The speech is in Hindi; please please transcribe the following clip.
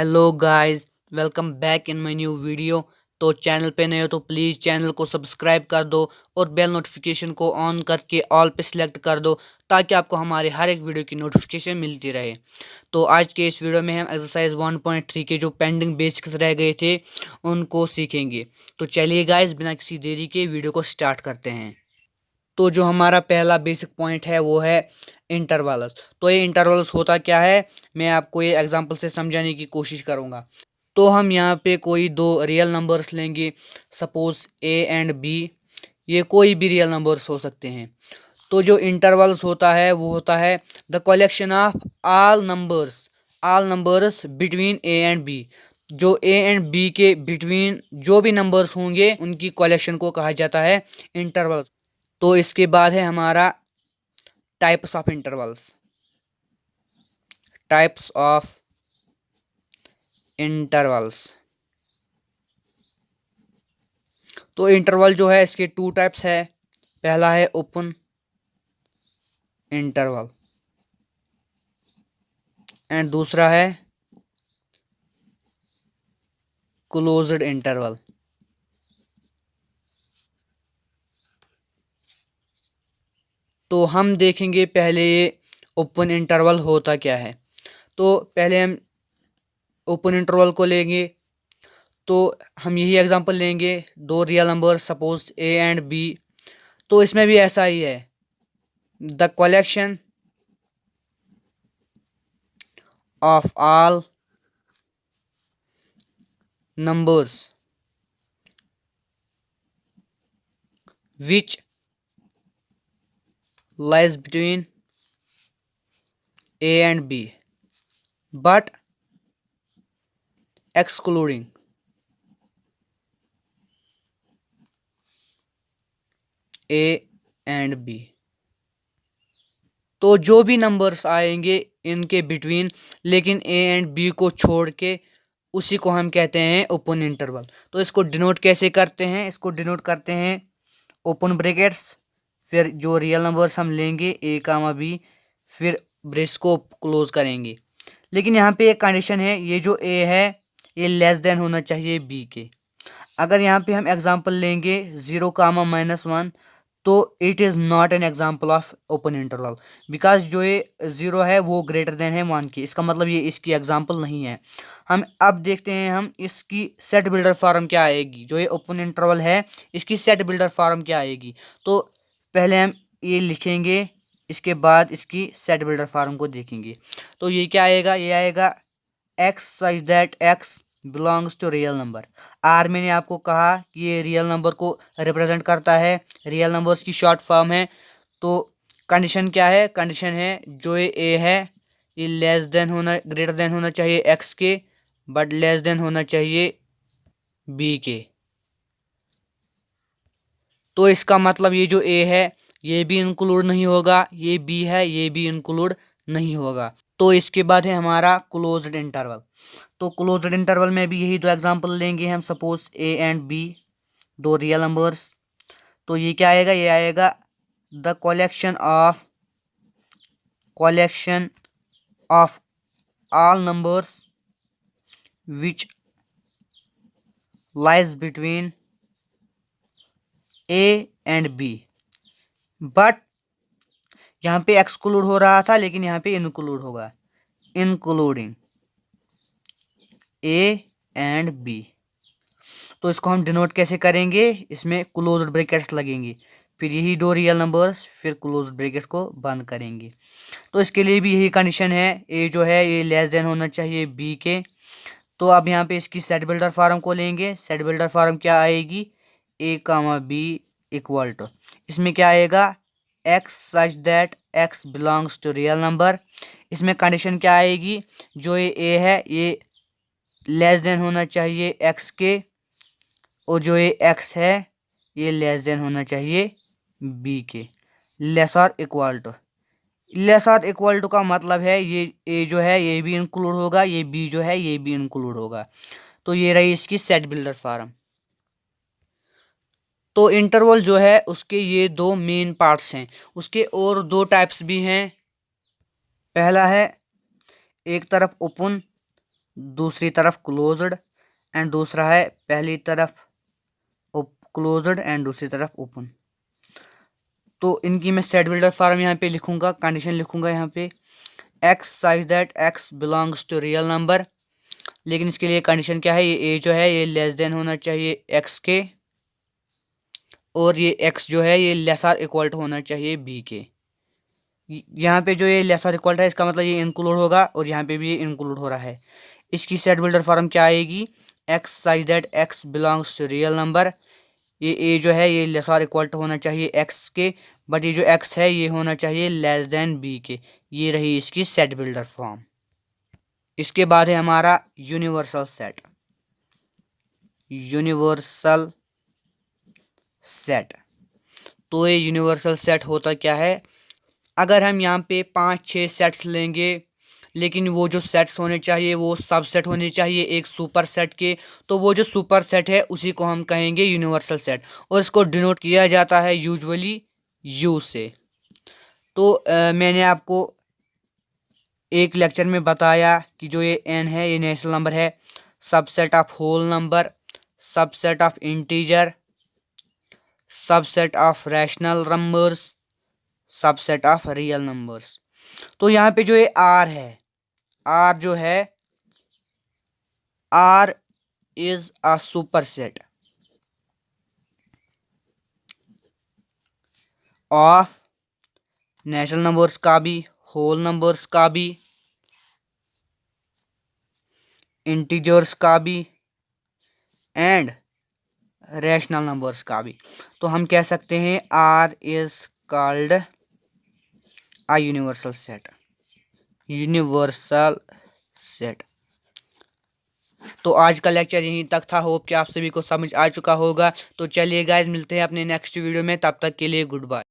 Hello guys, welcome back in my new video. तो चैनल पे नए हो तो प्लीज़ चैनल को सब्सक्राइब कर दो और बेल नोटिफिकेशन को ऑन करके ऑल पे सिलेक्ट कर दो ताकि आपको हमारे हर एक वीडियो की नोटिफिकेशन मिलती रहे। तो आज के इस वीडियो में हम एक्सरसाइज 1.3 के जो पेंडिंग बेसिक्स रह गए थे उनको सीखेंगे। तो चलिए गाइस, बिना किसी देरी के वीडियो को स्टार्ट करते हैं। तो जो हमारा पहला बेसिक पॉइंट है वो है इंटरवल्स। तो ये इंटरवल्स होता क्या है, मैं आपको ये एग्जांपल से समझाने की कोशिश करूंगा। तो हम यहाँ पे कोई दो रियल नंबर्स लेंगे, सपोज ए एंड बी। ये कोई भी रियल नंबर्स हो सकते हैं। तो जो इंटरवल्स होता है वो होता है the collection of all numbers between A and B. जो ए एंड बी के बिटवीन जो भी नंबर्स होंगे उनकी कलेक्शन को कहा जाता है इंटरवल। तो इसके बाद है हमारा types of intervals. Types of intervals. तो इंटरवल जो है इसके टू टाइप्स है। पहला है ओपन इंटरवल एंड दूसरा है क्लोज्ड इंटरवल। तो हम देखेंगे पहले ये ओपन इंटरवल होता क्या है। तो पहले हम ओपन इंटरवल को लेंगे। तो हम यही एग्जांपल लेंगे, दो real number suppose A and B. तो इसमें भी ऐसा ही है, the collection of all numbers which lies between A and B but excluding A and B। तो जो भी नंबर्स आएंगे इनके बिटवीन लेकिन ए एंड बी को छोड़ के, उसी को हम कहते हैं ओपन इंटरवल। तो इसको डिनोट कैसे करते हैं, इसको डिनोट करते हैं ओपन ब्रैकेट्स, फिर जो रियल नंबर्स हम लेंगे ए कामा बी, फिर ब्रेस को क्लोज करेंगे। लेकिन यहाँ पे एक कंडीशन है, ये जो ए है ये लेस देन होना चाहिए बी के। अगर यहाँ पे हम एग्जांपल लेंगे 0, -1, तो it is not an example of open interval, because जो ये 0 है वो ग्रेटर देन है 1 के। इसका मतलब ये इसकी एग्जांपल नहीं है। हम अब देखते हैं हम इसकी सेट बिल्डर फॉर्म क्या आएगी। जो ये ओपन इंटरवल है इसकी सेट बिल्डर फॉर्म क्या आएगी। तो पहले हम ये लिखेंगे, इसके बाद इसकी सेट बिल्डर फॉर्म को देखेंगे। तो ये क्या आएगा, ये आएगा X such that X belongs to real number. R मैंने आपको कहा कि ये रियल नंबर को रिप्रेजेंट करता है, रियल नंबर्स की शॉर्ट फॉर्म है। तो कंडीशन क्या है, कंडीशन है जो ये ए है ये लेस देन होना, ग्रेटर देन होना चाहिए एक्स के, बट लेस देन होना चाहिए बी के। तो इसका मतलब ये जो ए है ये भी इंक्लूड नहीं होगा, ये बी है ये भी इंक्लूड नहीं होगा। तो इसके बाद है हमारा क्लोज्ड इंटरवल। तो क्लोज्ड इंटरवल में भी यही दो एग्जांपल लेंगे हम, सपोज ए एंड बी, दो रियल नंबर्स। तो ये क्या आएगा, ये आएगा the collection of all numbers which lies between A and B. But यहाँ पे एक्सक्लूड हो रहा था लेकिन यहाँ पे इंक्लूड होगा, इंक्लूडिंग ए एंड बी। तो इसको हम डिनोट कैसे करेंगे, इसमें क्लोज्ड ब्रैकेट्स लगेंगे, फिर यही दो रियल नंबर्स, फिर क्लोज्ड ब्रैकेट को बंद करेंगे। तो इसके लिए भी यही कंडीशन है, ए जो है ये लेस देन होना चाहिए बी के। तो अब यहाँ पे इसकी सेट बिल्डर फार्म को लेंगे। सेट बिल्डर फार्म क्या आएगी, A comma B equal to, इसमें क्या आएगा X such that X belongs to real number. इसमें कंडीशन क्या आएगी, जो ये ए है ये लेस देन होना चाहिए एक्स के, और जो ये एक्स है ये लेस देन होना चाहिए बी के। लेस और इक्वल टू, लेस और इक्वल टू का मतलब है ये ए जो है ये भी इंक्लूड होगा, ये बी जो है ये भी इंक्लूड होगा। तो ये रही इसकी सेट बिल्डर फार्म। तो इंटरवल जो है उसके ये दो मेन पार्ट्स हैं, उसके और दो टाइप्स भी हैं। पहला है एक तरफ ओपन दूसरी तरफ क्लोज्ड एंड दूसरा है पहली तरफ क्लोज्ड एंड दूसरी तरफ ओपन। तो इनकी मैं सेट बिल्डर फॉर्म यहाँ पे लिखूंगा, कंडीशन लिखूंगा यहाँ पे X such that X belongs to real number. लेकिन इसके लिए कंडीशन क्या है, ये ए जो है ये लेस देन होना चाहिए एक्स के, और ये एक्स जो है ये लेसर इक्वल टू होना चाहिए बी के। यहाँ पे जो ये लेसर इक्वल है इसका मतलब ये इंक्लूड होगा, और यहाँ पे भी ये इंक्लूड हो रहा है। इसकी सेट बिल्डर फॉर्म क्या आएगी, X such that X belongs to real number. ये ए जो है ये लेसर इक्वल टू होना चाहिए एक्स के, बट ये जो एक्स है ये होना चाहिए लेस देन बी के। ये रही इसकी सेट बिल्डर फॉर्म। इसके बाद है हमारा यूनिवर्सल सेट। यूनिवर्सल सेट, तो ये यूनिवर्सल सेट होता क्या है, अगर हम यहाँ पे 5-6 सेट्स लेंगे, लेकिन वो जो सेट्स होने चाहिए वो सब सेट होने चाहिए एक सुपर सेट के, तो वो जो सुपर सेट है उसी को हम कहेंगे यूनिवर्सल सेट, और इसको डिनोट किया जाता है यूजुअली यू से। तो मैंने आपको एक लेक्चर में बताया कि जो ये एन है ये नेचुरल नंबर है, subset of whole number, subset of integer, subset of rational numbers, subset of real numbers. तो यहाँ पे जो ये आर है, आर जो है R is a super set of natural numbers का भी, होल नंबर्स का भी, इंटीजर्स का भी एंड रैशनल नंबर्स का भी। तो हम कह सकते हैं R is called a universal set. Universal set. तो आज का लेक्चर यहीं तक था, होप कि आप सभी को समझ आ चुका होगा। तो चलिए गाइस, मिलते हैं अपने नेक्स्ट वीडियो में, तब तक के लिए गुड बाय।